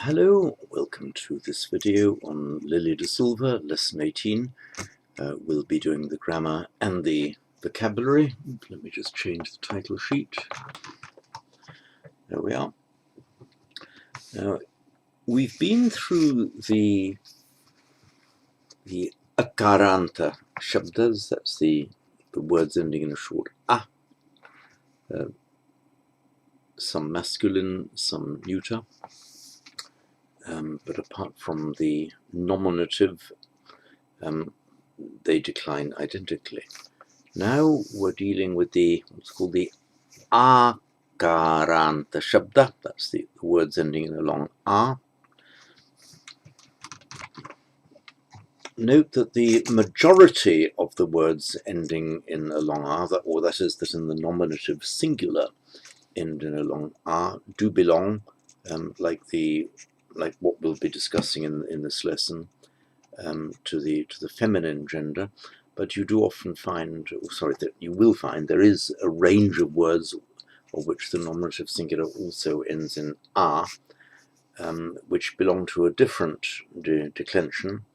Hello, welcome to this video on Lily de Silva, lesson 18. We'll be doing the grammar and the vocabulary. Let me just change the title sheet. There we are. Now, we've been through the akaranta shabdas, that's the words ending in a short a, some masculine, some neuter. But apart from the nominative, they decline identically. Now we're dealing with what's called the akaranta shabda. That's the words ending in a long a. Note that the majority of the words ending in a long a, or that is that in the nominative singular end in a long a, do belong, like what we'll be discussing in this lesson, to the feminine gender. But you do often find, that you will find, there is a range of words of which the nominative singular also ends in a, which belong to a different declension,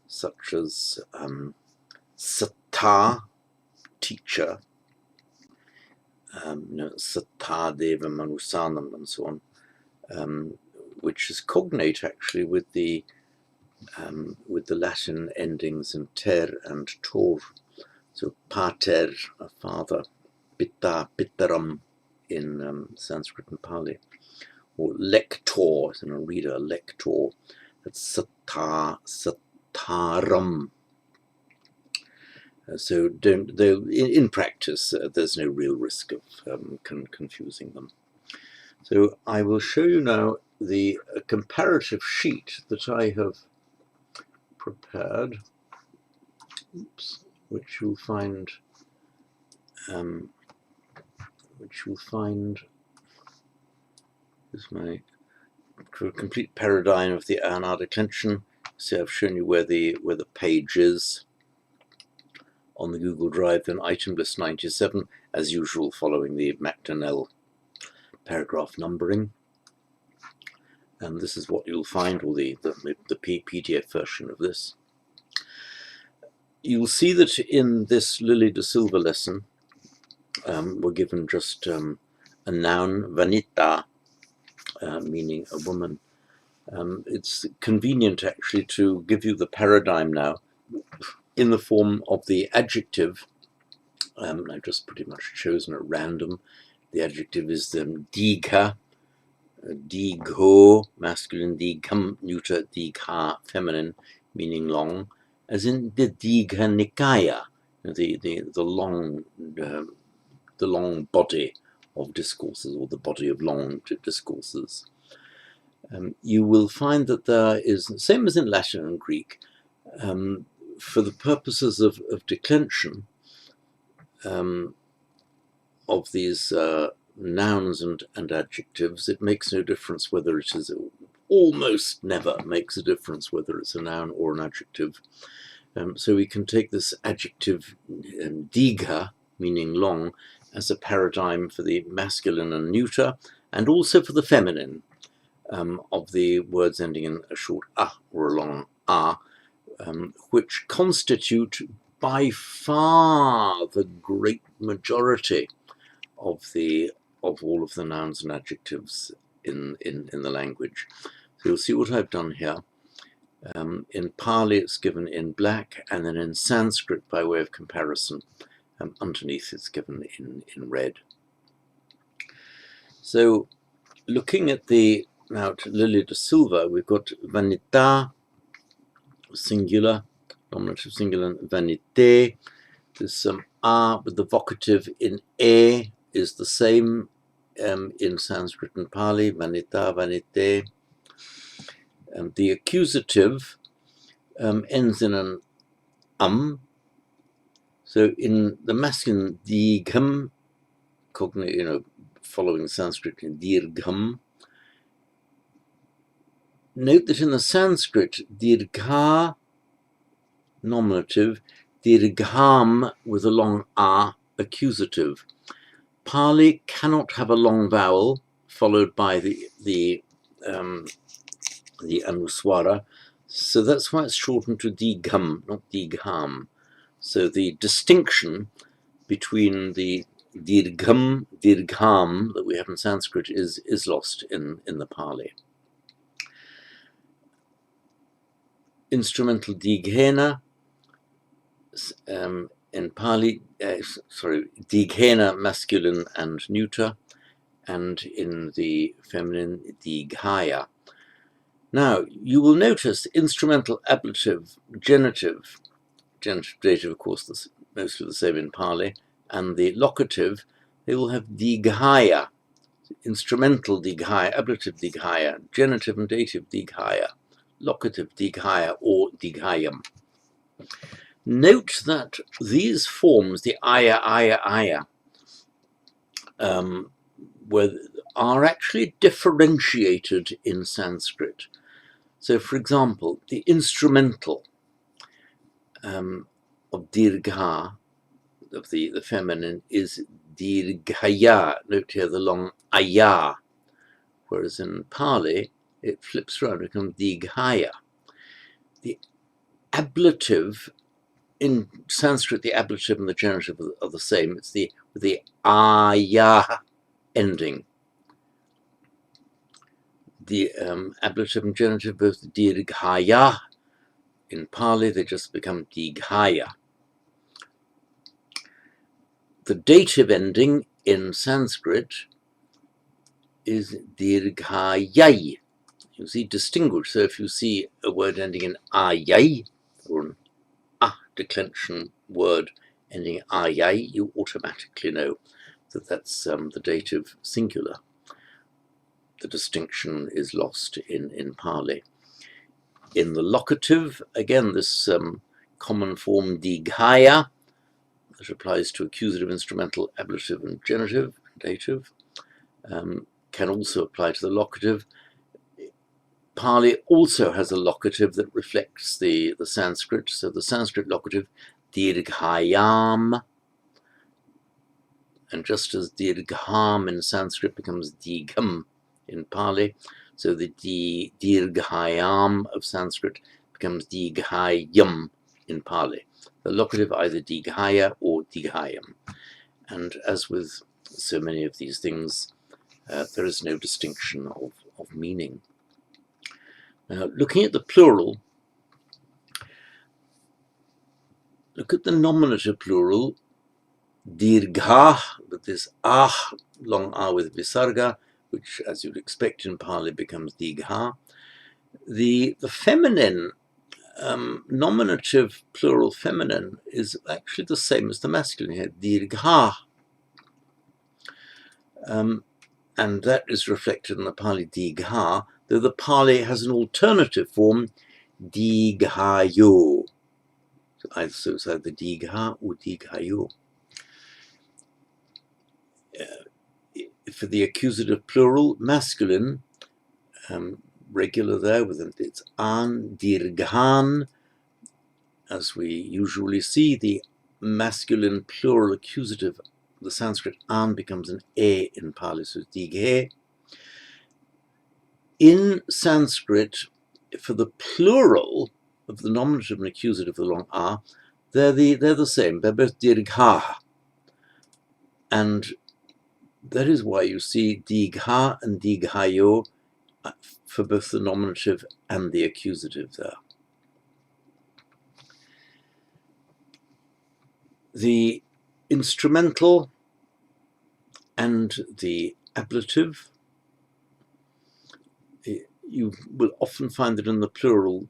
such as sata, teacher, sata deva manusanam, and so on, which is cognate actually with the Latin endings in ter and tor. So pater, a father, pitta, pittaram in Sanskrit and Pali, or lector, as in a reader, lector. That's sata, sataram. So in practice, there's no real risk of confusing them. So I will show you now the comparative sheet that I have prepared, which you'll find is my complete paradigm of the A&R declension. So I've shown you where the page is on the Google Drive, then item list 97, as usual, following the MacDonnell paragraph numbering. And this is what you'll find, or the PDF version of this. You'll see that in this Lily de Silva lesson, we're given just a noun, vanita, meaning a woman. It's convenient actually to give you the paradigm now in the form of the adjective. I've just pretty much chosen at random. The adjective is digha, digho, masculine, digham, neuter, digha, feminine, meaning long, as in the digha nikaya, the long body of discourses, or the body of long discourses. You will find that there is, same as in Latin and Greek, for the purposes of declension of these nouns and adjectives, it makes no difference whether it is, almost never makes a difference whether it's a noun or an adjective. So we can take this adjective digha, meaning long, as a paradigm for the masculine and neuter, and also for the feminine of the words ending in a short a or a long a, which constitute by far the great majority of all of the nouns and adjectives in the language. So you'll see what I've done here. In Pali it's given in black, and then in Sanskrit, by way of comparison, underneath it's given in red. So looking at now to Lily de Silva, we've got vanita, singular, nominative singular, vanite. There's some a with the vocative in e is the same in Sanskrit and Pali, vanita, vanite. The accusative ends in an so in the masculine digham, following Sanskrit in dirgham. Note that in the Sanskrit, dirgha, nominative, dirgham with a long a, accusative. Pali cannot have a long vowel followed by the the anuswara. So that's why it's shortened to digham, not digham. So the distinction between the dirgham, dirgham that we have in Sanskrit is lost in the Pali. Instrumental dighena, in Pali, dighena masculine and neuter, and in the feminine dighaya. Now, you will notice instrumental ablative, genitive, dative, of course, is mostly the same in Pali, and the locative, they will have dighaya, instrumental dighaya, ablative dighaya, genitive and dative dighaya, locative dighaya, or dighayam. Note that these forms, the aya, are actually differentiated in Sanskrit. So, for example, the instrumental of dirgha, of the feminine, is dirghaya. Note here the long aya, whereas in Pali it flips around, it becomes dighaya. The ablative, in Sanskrit, the ablative and the genitive are the same. It's the aya ending. The ablative and genitive, both dirghaya. In Pali, they just become dighaya. The dative ending in Sanskrit is dirghayai. You see, distinguish. So if you see a word ending in ayai, or an declension word ending in ayai, you automatically know that that's the dative singular. The distinction is lost in Pali. In the locative, again, this common form dighaya, that applies to accusative, instrumental, ablative, and genitive, dative, can also apply to the locative. Pali also has a locative that reflects the Sanskrit. So the Sanskrit locative, dirghayam, and just as dirgham in Sanskrit becomes digham in Pali, so the dirghayam of Sanskrit becomes dighayam in Pali. The locative either dighaya or dighayam. And as with so many of these things, there is no distinction of meaning. Now, looking at the plural, look at the nominative plural, dirgha, with this long with visarga, which, as you'd expect in Pali, becomes digha. The feminine, nominative plural feminine, is actually the same as the masculine here, dirgha. And that is reflected in the Pali digha, though the Pali has an alternative form, dighayo. So it's either digha or dighayo. For the accusative plural, masculine, regular there, with its an, dirghan, as we usually see, the masculine plural accusative, the Sanskrit an becomes an a in Pali, so it's dighe. In Sanskrit, for the plural of the nominative and accusative, the long a, they're the same. They're both dirgha, and that is why you see digha and dighayo for both the nominative and the accusative there. The instrumental and the ablative, you will often find that in the plural,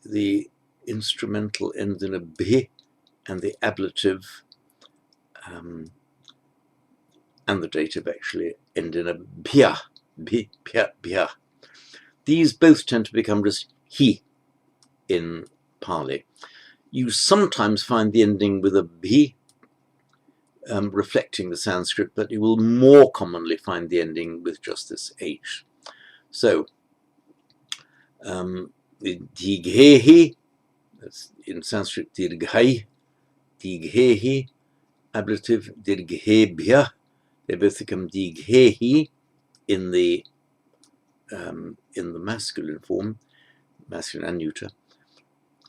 the instrumental ends in a bh, and the ablative and the dative actually end in a bhya, bhya. These both tend to become just he in Pali. You sometimes find the ending with a bhi, reflecting the Sanskrit, but you will more commonly find the ending with just this h. So, dighehi, that's in Sanskrit dirghai, dighehi, ablative dirghebhya, they both become dighehi in the in the masculine form, masculine and neuter,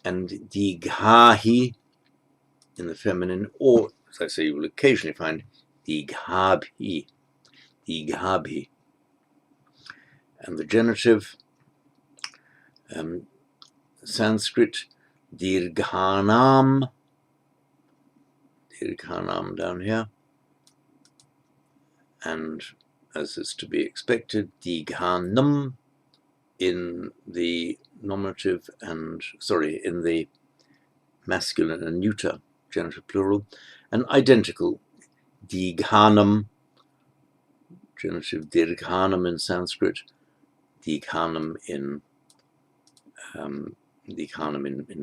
and dighahi in the feminine, or, as I say, you will occasionally find dighabhi, dighabhi. And the genitive, Sanskrit, dirghanam down here, and as is to be expected, dighanam in the nominative and, in the masculine and neuter, genitive plural, and identical, dighanam, genitive dirghanam in Sanskrit, dighanam in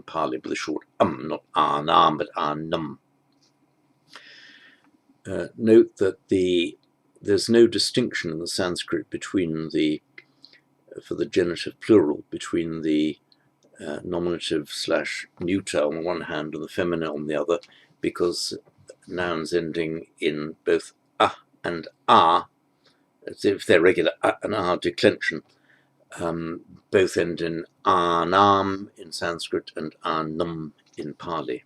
Pali with a short not anam but anam. Note that there's no distinction in the Sanskrit between for the genitive plural, between the nominative / neuter on the one hand and the feminine on the other, because nouns ending in both a and a, as if they're regular a and a declension, both end in anam in Sanskrit and anam in Pali.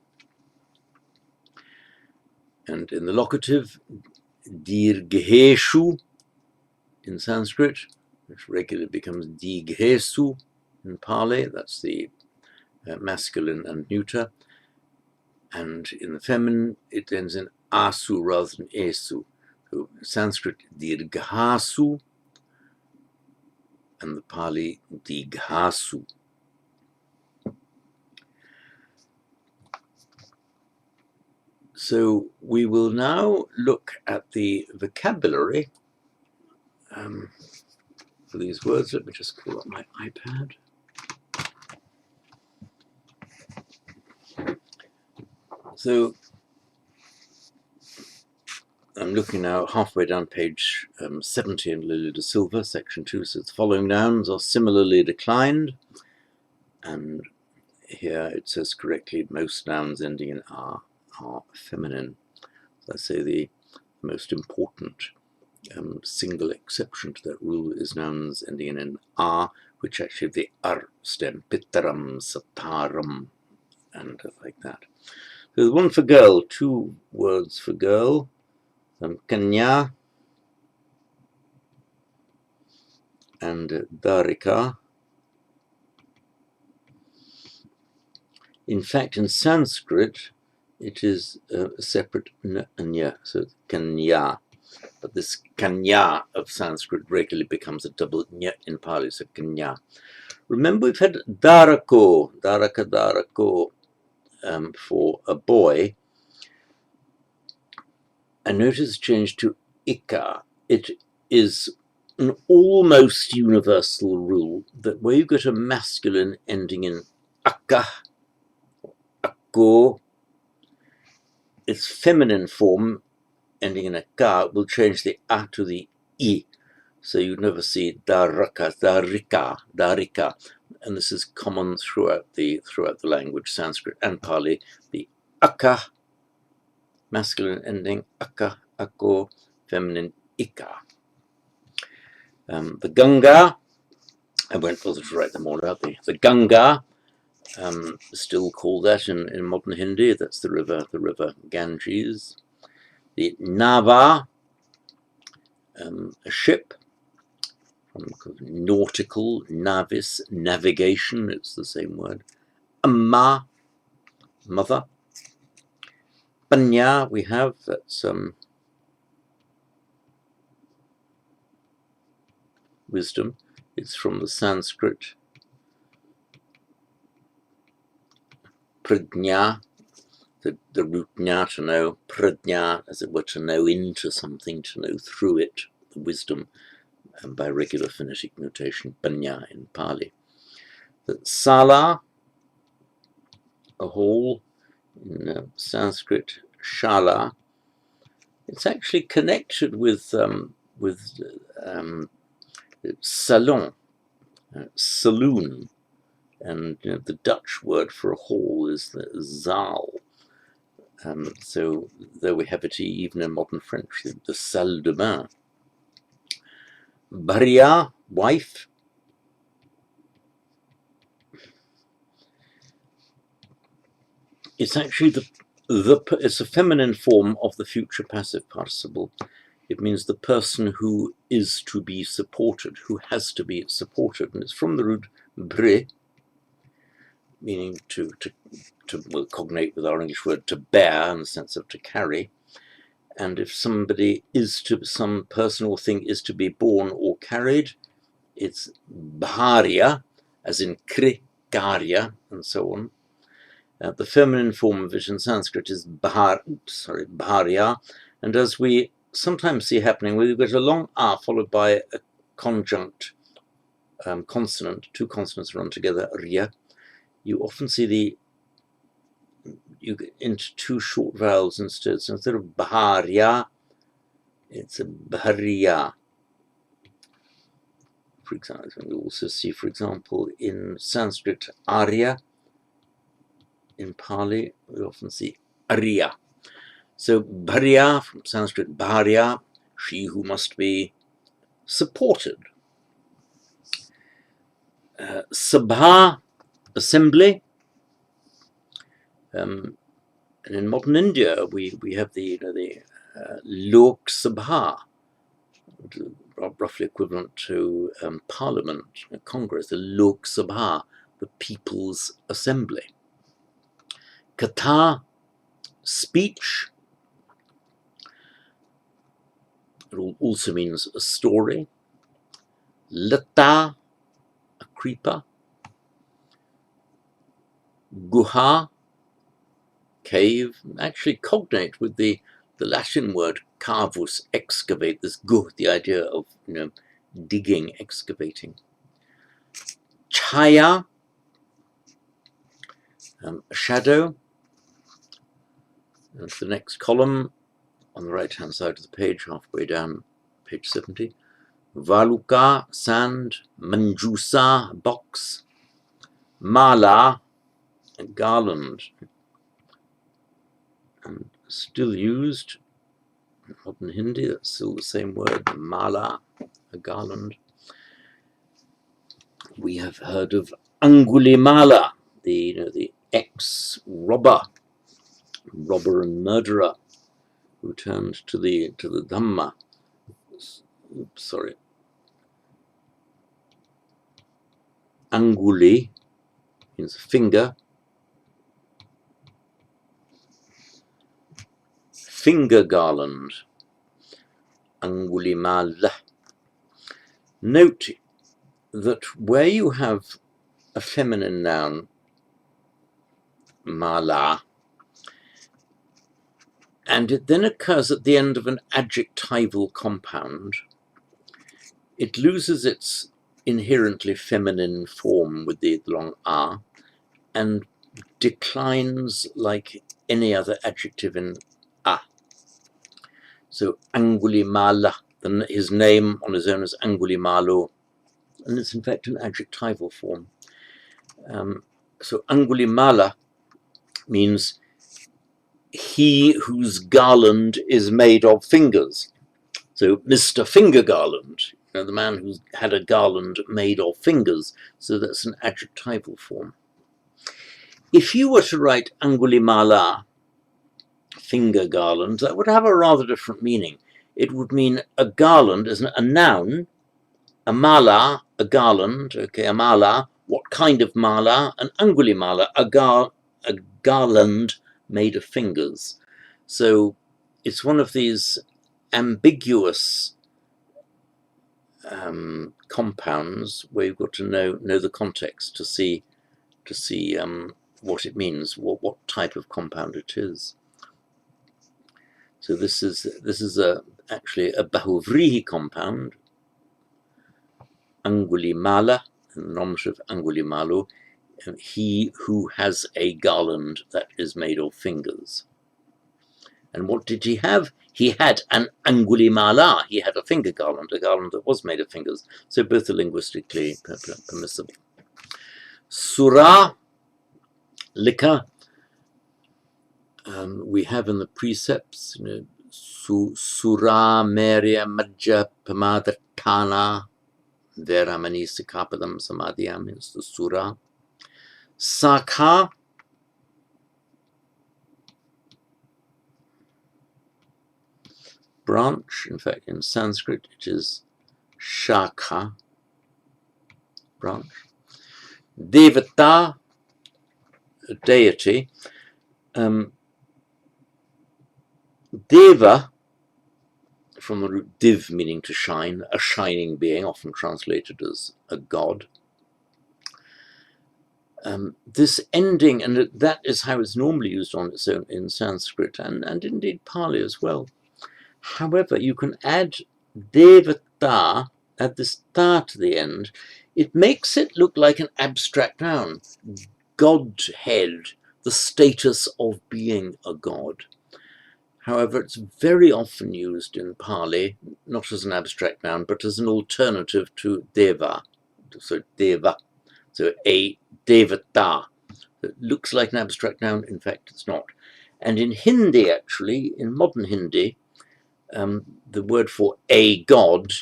And in the locative, dirgheshu in Sanskrit, which regularly becomes dighesu in Pali, that's the masculine and neuter. And in the feminine, it ends in asu rather than esu. So Sanskrit, dirghasu, and the Pali, dighasu. So we will now look at the vocabulary for these words. Let me just pull up my iPad. So I'm looking now halfway down page 70 in Lily de Silva, section 2. So the following nouns are similarly declined. And here it says correctly, most nouns ending in are feminine. So I say the most important single exception to that rule is nouns ending in an are, which actually have the ar stem, pitaram, sataram, and like that. So there's one for girl, two words for girl, kanya and darika. In fact, in Sanskrit, it is a separate n and ya, so kanya. But this kanya of Sanskrit regularly becomes a double nya in Pali, so kanya. Remember, we've had darako, darako for a boy. And notice change to ika. It is an almost universal rule that where you get a masculine ending in akka, akko, its feminine form ending in a ka will change the a to the I. So you'd never see daraka, darika. And this is common throughout the language, Sanskrit and Pali. The akka, masculine ending, akka, akko, feminine, ika. The Ganga, I won't bother to write them all out. The Ganga, still called that in modern Hindi. That's the river Ganges. The Nava, a ship, from nautical, navis, navigation. It's the same word. Amma, mother. Panya, we have, that's wisdom. It's from the Sanskrit pradnya, the root nya, to know, pradnya, as it were, to know into something, to know through it, the wisdom, and by regular phonetic notation, panya in Pali. The sala, a hall, in Sanskrit, shala. It's actually connected with salon, saloon, and the Dutch word for a hall is the zaal. So there we have it even in modern French, the salle de bain. Bharia, wife, it's actually it's a feminine form of the future passive participle. It means the person who is to be supported, who has to be supported, and it's from the root bre, meaning to cognate with our English word to bear in the sense of to carry. And if somebody is to, some person or thing is to be born or carried, it's bharya, as in kri, karya, and so on. The feminine form of it in Sanskrit is bharya, and as we sometimes see happening, we've got a long a followed by a conjunct consonant, two consonants run together, rya. You often see you get into two short vowels instead. So instead of bharya, it's a bharya. For example, we also see, for example, in Sanskrit, arya. In Pali, we often see arya. So bharya, from Sanskrit bharya, she who must be supported. Sabha, assembly. And in modern India, we have the Lok Sabha, roughly equivalent to Parliament, Congress, the Lok Sabha, the People's Assembly. Katha, speech. It also means a story. Lata, a creeper. Guha, cave, actually cognate with the Latin word cavus, excavate, this guh, the idea of digging, excavating. Chaya, a shadow. And the next column on the right hand side of the page, halfway down page 70. Valuka, sand. Manjusa, box. Mala, a garland. And still used in modern Hindi, that's still the same word, mala, a garland. We have heard of Angulimala, the ex-robber, and murderer, who turned to the Dhamma. Oops, sorry. Anguli means finger. Finger garland. Angulimala. Note that where you have a feminine noun, mala, and it then occurs at the end of an adjectival compound, it loses its inherently feminine form with the long a and declines like any other adjective in a. So Angulimala, his name on his own is Angulimalo, and it's in fact an adjectival form. So Angulimala means he whose garland is made of fingers. So Mr. Finger Garland, the man who had a garland made of fingers. So that's an adjectival form. If you were to write Angulimala, finger garland, that would have a rather different meaning. It would mean a garland is a noun, a mala, a garland, okay, a mala, what kind of mala? An Angulimala, a garland made of fingers. So it's one of these ambiguous compounds where you've got to know the context to see what it means, what type of compound it is. So this is actually a bahuvrihi compound, Angulimala, the nominative Angulimalu, he who has a garland that is made of fingers. And what did he have? He had an Angulimala. He had a finger garland, a garland that was made of fingers. So both are linguistically permissible. Surah, liquor. We have in the precepts, Surah, Merya, Majja, Pamada, Tana, Veramani, Sikapadam, Samadhyam is the Surah. Sakha, branch. In fact, in Sanskrit, it is shakha, branch. Devata, a deity. Deva, from the root div, meaning to shine, a shining being, often translated as a god. This ending, and that is how it's normally used on its own in Sanskrit and indeed Pali as well. However, you can add devata, add this ta to the end. It makes it look like an abstract noun, godhead, the status of being a god. However, it's very often used in Pali, not as an abstract noun, but as an alternative to deva. So deva, so a devata. It looks like an abstract noun, in fact it's not. And in Hindi, actually, in modern Hindi, the word for a god,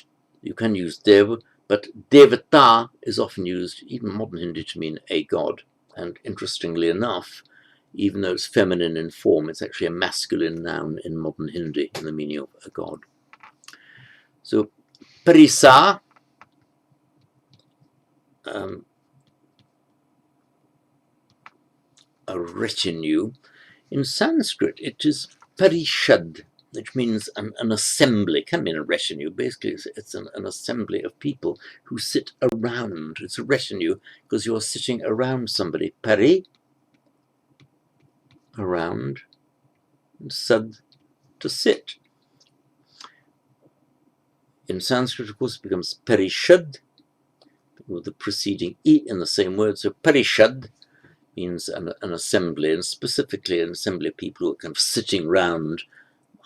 you can use dev, but devata is often used, even modern Hindi, to mean a god. And interestingly enough, even though it's feminine in form, it's actually a masculine noun in modern Hindi in the meaning of a god. So, parisa, a retinue. In Sanskrit, it is parishad, which means an assembly. It can mean a retinue. Basically, it's an assembly of people who sit around. It's a retinue because you're sitting around somebody. Pari, around, and sad, to sit. In Sanskrit, of course, it becomes parishad, with the preceding i in the same word. So parishad means an assembly, and specifically an assembly of people who are kind of sitting around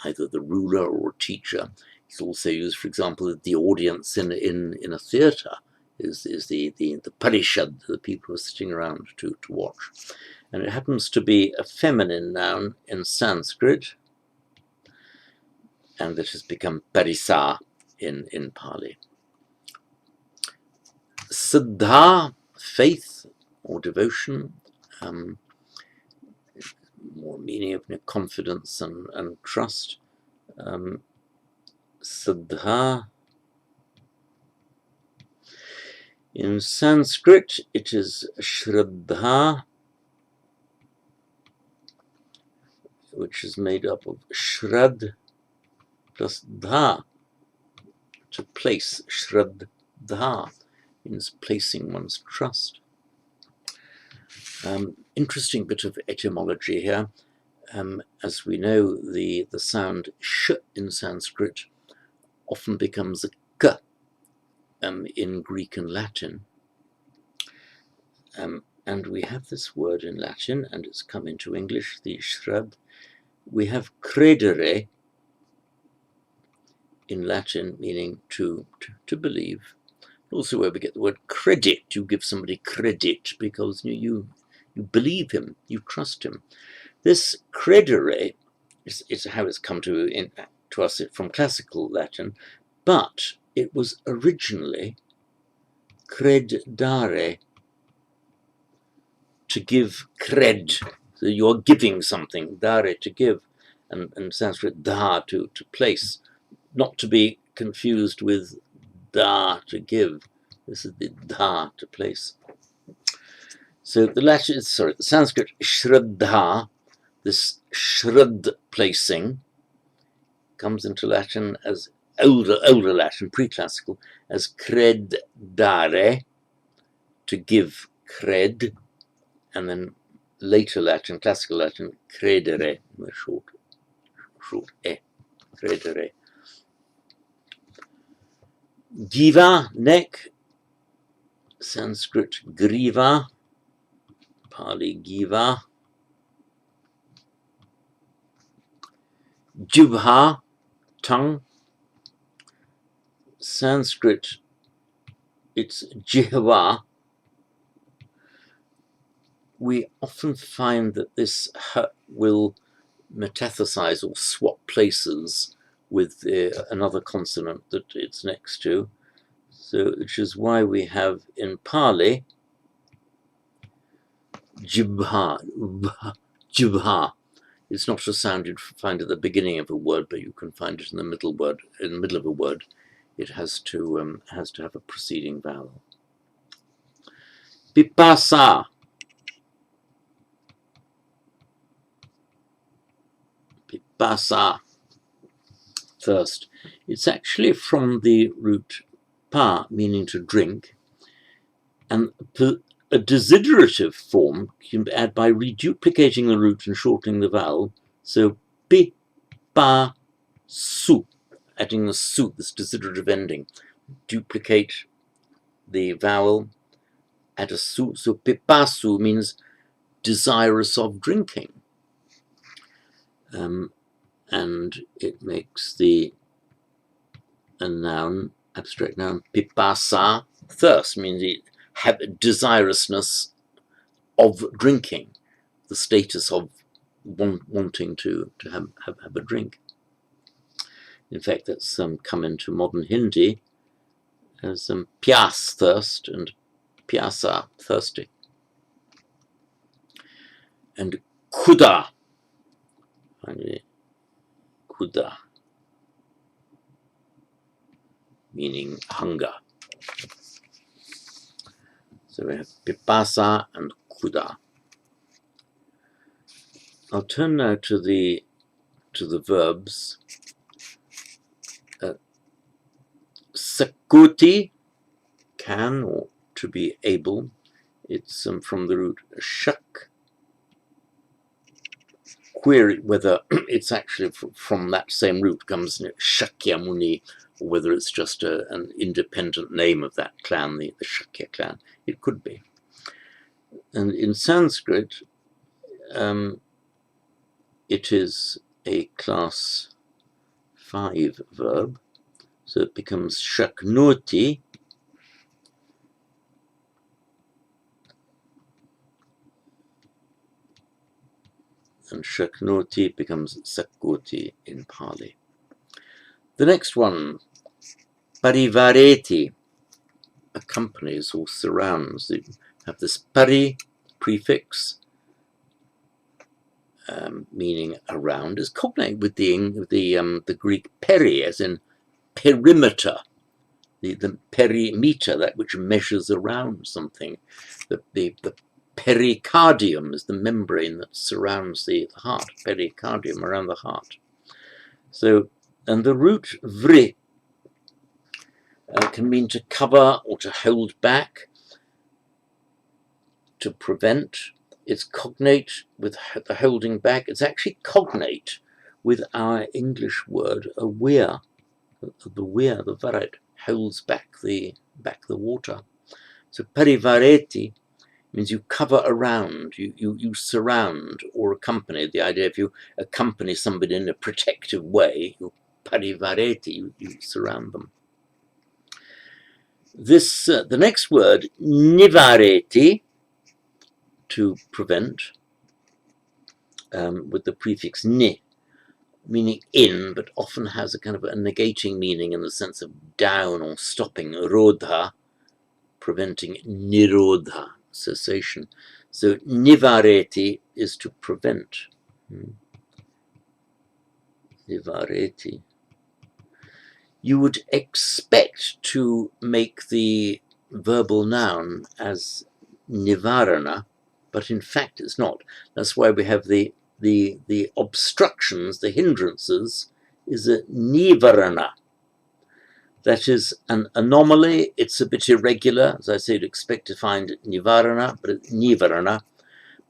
either the ruler or a teacher. It's also used, for example, the audience in a theatre is the parishad, the people who are sitting around to watch. And it happens to be a feminine noun in Sanskrit, and it has become parisa in Pali. Siddha, faith or devotion, more meaning of confidence and trust. Siddha. In Sanskrit, it is shraddha, which is made up of shrad plus dha, to place. Shraddha means placing one's trust. Interesting bit of etymology here. As we know, the sound sh in Sanskrit often becomes a k in Greek and Latin. And we have this word in Latin, and it's come into English, the shrad. We have credere in Latin, meaning to believe. Also where we get the word credit, you give somebody credit because you believe him, you trust him. This credere is how it's come to us from classical Latin, but it was originally credare, to give cred. So you're giving something, dare, to give, and Sanskrit da, to place, not to be confused with da, to give. This is the da, to place. So the Sanskrit shraddha, this shrad placing, comes into Latin as older Latin, pre-classical, as credare, to give cred, and then later Latin, classical Latin, credere, short e, credere. Giva, neck, Sanskrit griva, Pali giva. Jibha, tongue, Sanskrit, it's jihva. We often find that this will metathesize or swap places with another consonant that it's next to. So, which is why we have in Pali jibha, jibha, It's not a sound you'd find at the beginning of a word, but you can find it in the middle word. In the middle of a word, it has to have a preceding vowel. Pipasa. Pipasa. First, it's actually from the root pa, meaning to drink, and a desiderative form can be added by reduplicating the root and shortening the vowel. So pi, pa, su, adding the su, this desiderative ending. Duplicate the vowel, add a su. So pipasu means desirous of drinking. And it makes a noun, abstract noun, pipasa, thirst, means it have a desirousness of drinking, the status of wanting to have a drink. In fact, that's come into modern Hindi as pyas, thirst, and pyasa, thirsty. And khuda, finally, khuda, meaning hunger. So we have pipasa and khuda. I'll turn now to the verbs. Sakuti, can, or to be able. It's from the root shak. Query whether it's actually from that same root comes Shakyamuni, or whether it's just an independent name of that clan, the Shakya clan. It could be. And in Sanskrit, it is a class 5 verb, so it becomes shaknoti, and shaknoti becomes sakoti in Pali. The next one, parivareti, accompanies or surrounds. You have this pari prefix, meaning around, is cognate with the Greek peri, as in perimeter, the perimeter, that which measures around something. The pericardium is the membrane that surrounds the heart, pericardium, around the heart. So, and the root vri can mean to cover or to hold back, to prevent. It's cognate with the holding back. It's actually cognate with our English word aware. The weir, the varet, holds back the water. So parivareti means you cover around, you surround or accompany. The idea, if you accompany somebody in a protective way, you parivareti, you surround them. This the next word, nivareti, to prevent, with the prefix ni, meaning in, but often has a kind of a negating meaning in the sense of down or stopping. Rodha, preventing. Nirodha, cessation. So nivareti is to prevent. Nivareti. You would expect to make the verbal noun as nivarana, but in fact it's not. That's why we have the obstructions, the hindrances, is a nivarana. That is an anomaly. It's a bit irregular. As I say, you'd expect to find nivarana, but it's nivarana.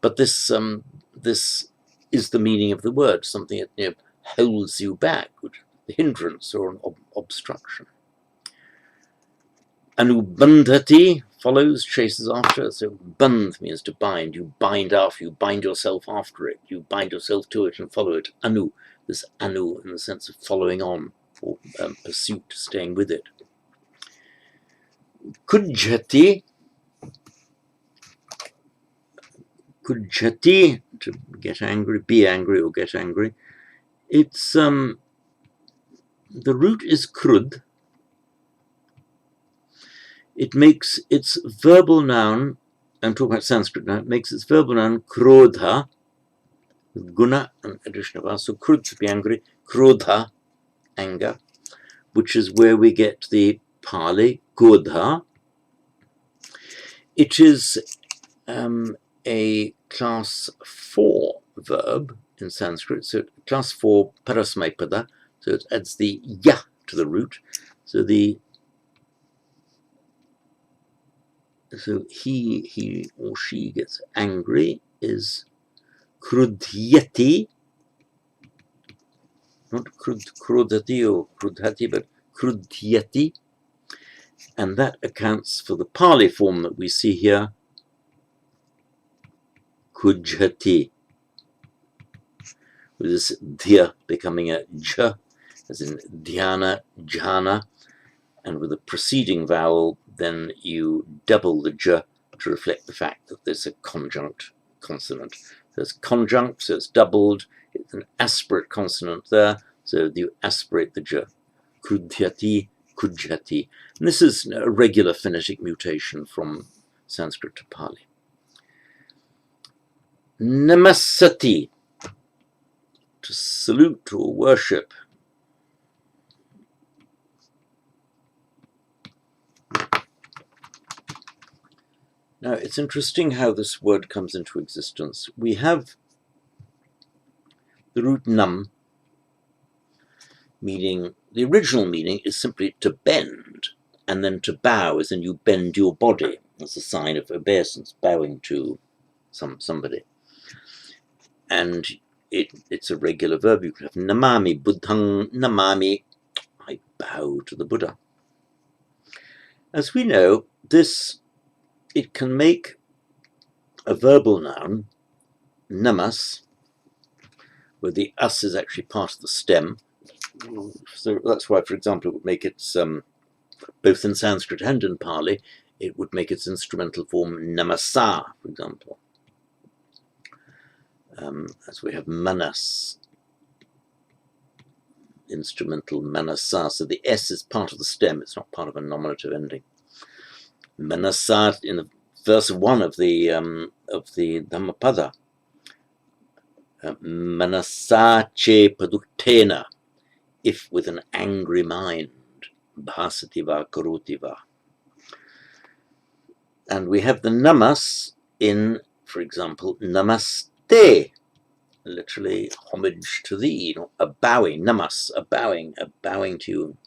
But this is the meaning of the word, something that holds you back, the hindrance or an obstruction. Anubandhati follows, chases after. So bandh means to bind. You bind after, you bind yourself after it. You bind yourself to it and follow it. Anu, this anu in the sense of following on, or pursuit, staying with it. Kujhati, to get angry, be angry or get angry. It's the root is krud. It makes its verbal noun, I'm talking about Sanskrit now, it makes its verbal noun krodha, Guna, an addition of so krud to be angry, krodha, anger, which is where we get the Pali Godha. It is a class 4 verb in Sanskrit, so class 4 parasmaipada, so it adds the ya to the root. So he or she gets angry is krudhyati, not krodhati or krudhati, but krudhyati, and that accounts for the Pali form that we see here, kujhati, with this dhya becoming a j, as in dhyana, jhana, and with the preceding vowel, then you double the j to reflect the fact that there's a conjunct consonant. So it's conjunct, so it's doubled, it's an aspirate consonant there, so you aspirate the j. Kudhyati, kujhati. And this is a regular phonetic mutation from Sanskrit to Pali. Namasati, to salute or worship. Now, it's interesting how this word comes into existence. We have the root nam, meaning, the original meaning is simply to bend, and then to bow, as in you bend your body as a sign of obeisance, bowing to somebody. And it's a regular verb. You could have namami, buddhang namami, I bow to the Buddha. As we know, it can make a verbal noun, namas, where the us is actually part of the stem. So that's why, for example, it would make its, both in Sanskrit and in Pali, it would make its instrumental form namasa, for example. As we have manas, instrumental manasa. So the S is part of the stem, it's not part of a nominative ending. Manasa, in the verse 1 of the Dhammapada, manasa che paduktena, if with an angry mind, bhasativa karotiva. And we have the namas in, for example, namaste, literally homage to thee, a bowing, namas, a bowing to you.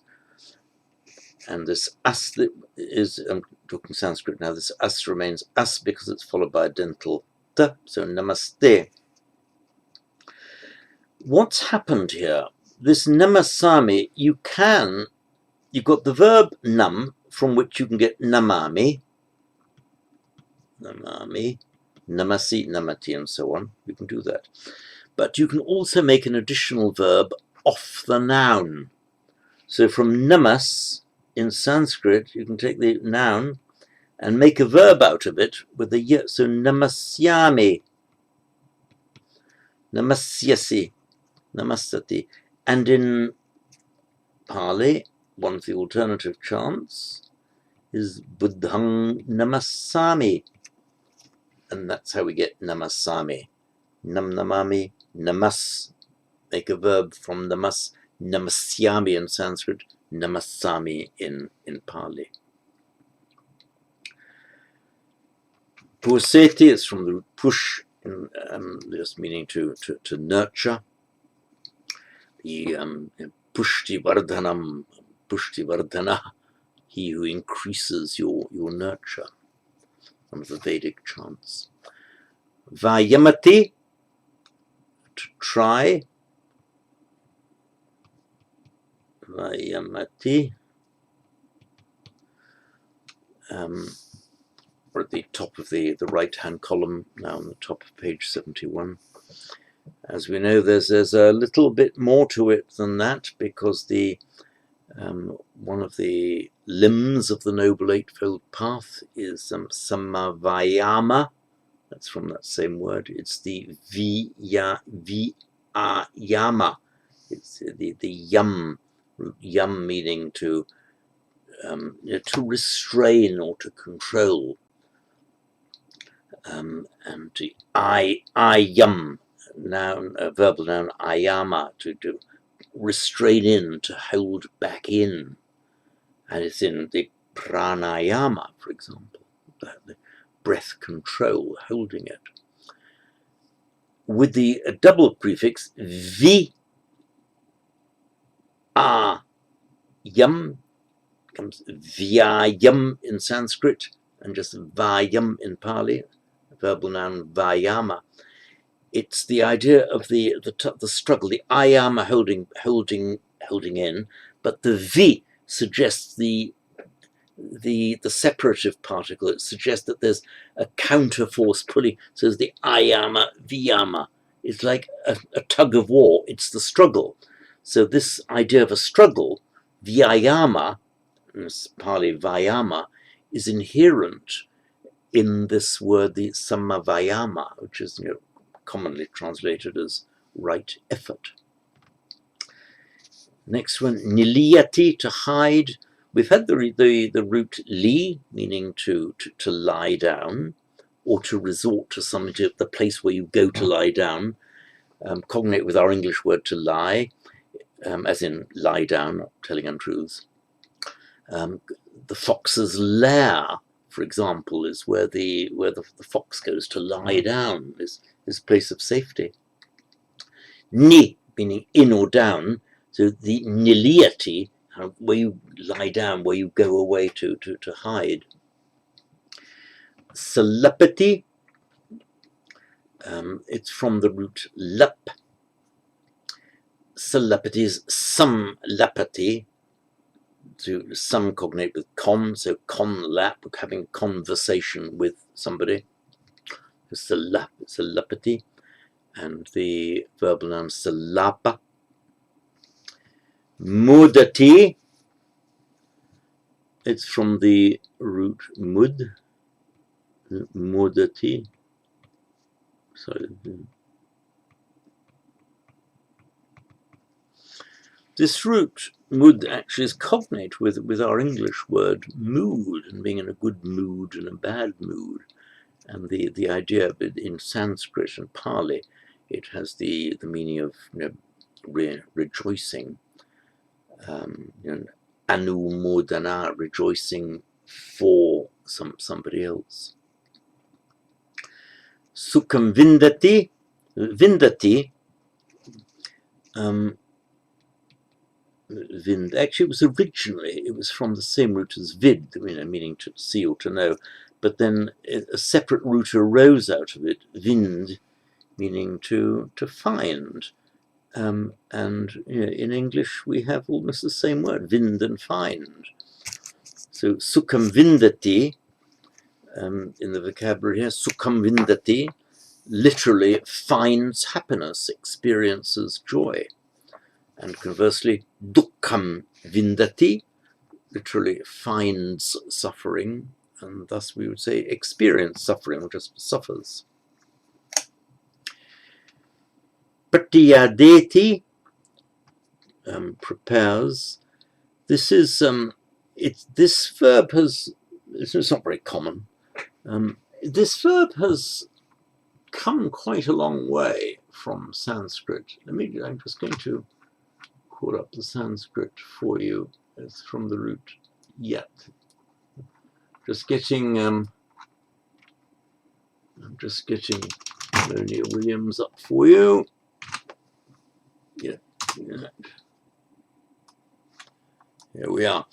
And this as that is, I'm talking Sanskrit now, this as remains as because it's followed by a dental t, so namaste. What's happened here? This namasami, you've got the verb nam, from which you can get namami, namasi, namati, and so on. You can do that. But you can also make an additional verb off the noun. So from namas, in Sanskrit, you can take the noun and make a verb out of it with the y. So namasyami, namasyasi, namasati. And in Pali, one of the alternative chants is buddhang namasami. And that's how we get namasami. Nam namami, namas. Make a verb from namas, namasyami in Sanskrit, namasami in Pali. Puseti is from the root push, just meaning to nurture. The pushti vardhana, he who increases your nurture. One of the Vedic chants. Vayamati, to try. Vayamati. Or at the top of the right-hand column, now on the top of page 71. As we know, there's a little bit more to it than that, because the one of the limbs of the Noble Eightfold Path is samavayama. That's from that same word. It's the viyama. It's the yum, yum meaning to restrain or to control. And I yum, noun, verbal noun ayama, to restrain in, to hold back in. And it's in the pranayama, for example, the breath control, holding it. With the double prefix vi, a, yam, comes vyayam in Sanskrit, and just vayam in Pali, verbal noun vayama. It's the idea of the struggle, the ayama holding in, but the vi suggests the separative particle. It suggests that there's a counter force pulling. So the ayama viyama. It's like a tug of war. It's the struggle. So this idea of a struggle, vyayama, Pali vayama, is inherent in this word, the samavayama, which is commonly translated as right effort. Next one, niliyati, to hide. We've had the root li, meaning to lie down, or to resort to something, to the place where you go to lie down, cognate with our English word to lie, as in lie down, not telling untruths. The fox's lair, for example, is where the fox goes to lie down, is his place of safety. Ni, meaning in or down, so the niliyati, where you lie down, where you go away to hide. Salapati, it's from the root lap. Salapati is some lapati, to some cognate with con, so con lap, having conversation with somebody. It's salapati, and the verbal noun salapa. Mudati, it's from the root mud, mudati. Sorry. This root mud actually is cognate with our English word mood, and being in a good mood and a bad mood. And the idea of it in Sanskrit and Pali, it has the meaning of rejoicing. Anumodana, rejoicing for somebody else. Sukham vindati, actually it was from the same root as vid, meaning to see or to know, but then a separate root arose out of it, vind, meaning to find. And in English we have almost the same word, vind and find. So sukham vindati, in the vocabulary here, sukham vindati, literally finds happiness, experiences joy. And conversely, dukkham vindati, literally finds suffering, and thus we would say experience suffering, or just suffers. Pratiyadeti, prepares. This is this verb it's not very common. This verb has come quite a long way from Sanskrit. I'm just going to call up the Sanskrit for you. It's from the root yet. Just getting I'm just getting Monia Williams up for you. Yeah. Here we are.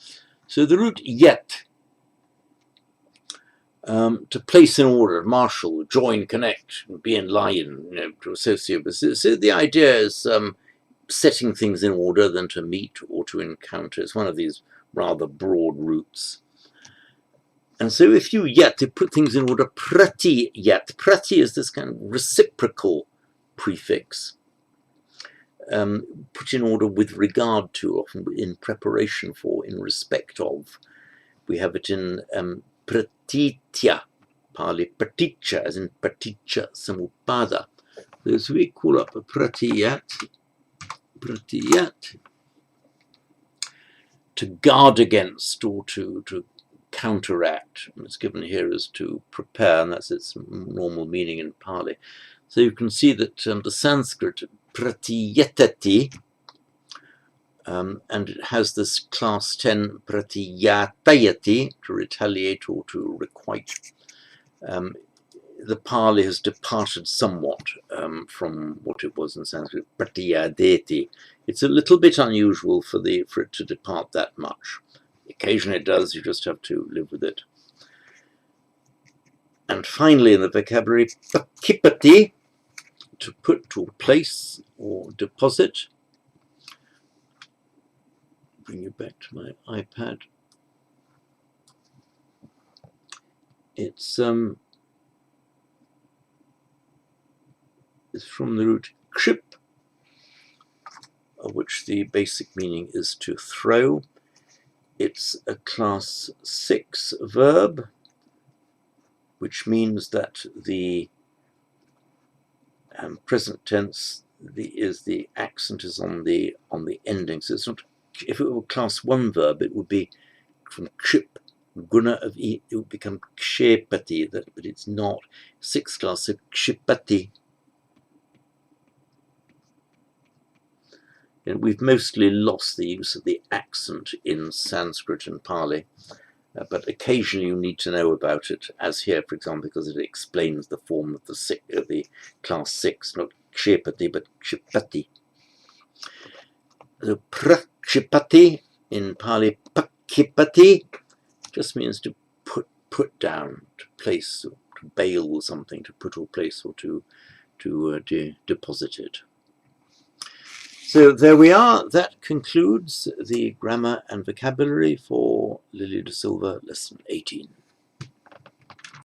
So the root yet, to place in order, marshal, join, connect, be in line, to associate with. So the idea is setting things in order than to meet or to encounter. It's one of these rather broad roots. And so if you yet, to put things in order, prati yet. Prati is this kind of reciprocal prefix. Put in order with regard to, often in preparation for, in respect of. We have it in pratitya, Pali praticca, as in praticca samuppada. So we call up a pratiyat, to guard against or to counteract. It's given here as to prepare, and that's its normal meaning in Pali. So you can see that the Sanskrit pratiyatati, and it has this class 10 pratiyatayati, to retaliate or to requite. The Pali has departed somewhat from what it was in Sanskrit, pratiyadeti. It's a little bit unusual for it to depart that much. Occasionally it does, you just have to live with it. And finally in the vocabulary, pakipati, to put, to place or deposit. Bring you back to my iPad. It's from the root kship, of which the basic meaning is to throw. It's a class 6 verb, which means that the present tense the accent is on the ending. So it's not, if it were class 1 verb, it would be from kship, guna of it would become kshepati, but it's not. 6th class, so kshipati. And we've mostly lost the use of the accent in Sanskrit and Pali, but occasionally you need to know about it, as here, for example, because it explains the form of the class 6, not kshepati, but kshipati. So prakshipati in Pali, pakipati, just means to put down, to place, or to bail something, to put or place, or to deposit it. So there we are. That concludes the grammar and vocabulary for Lily de Silva, lesson 18.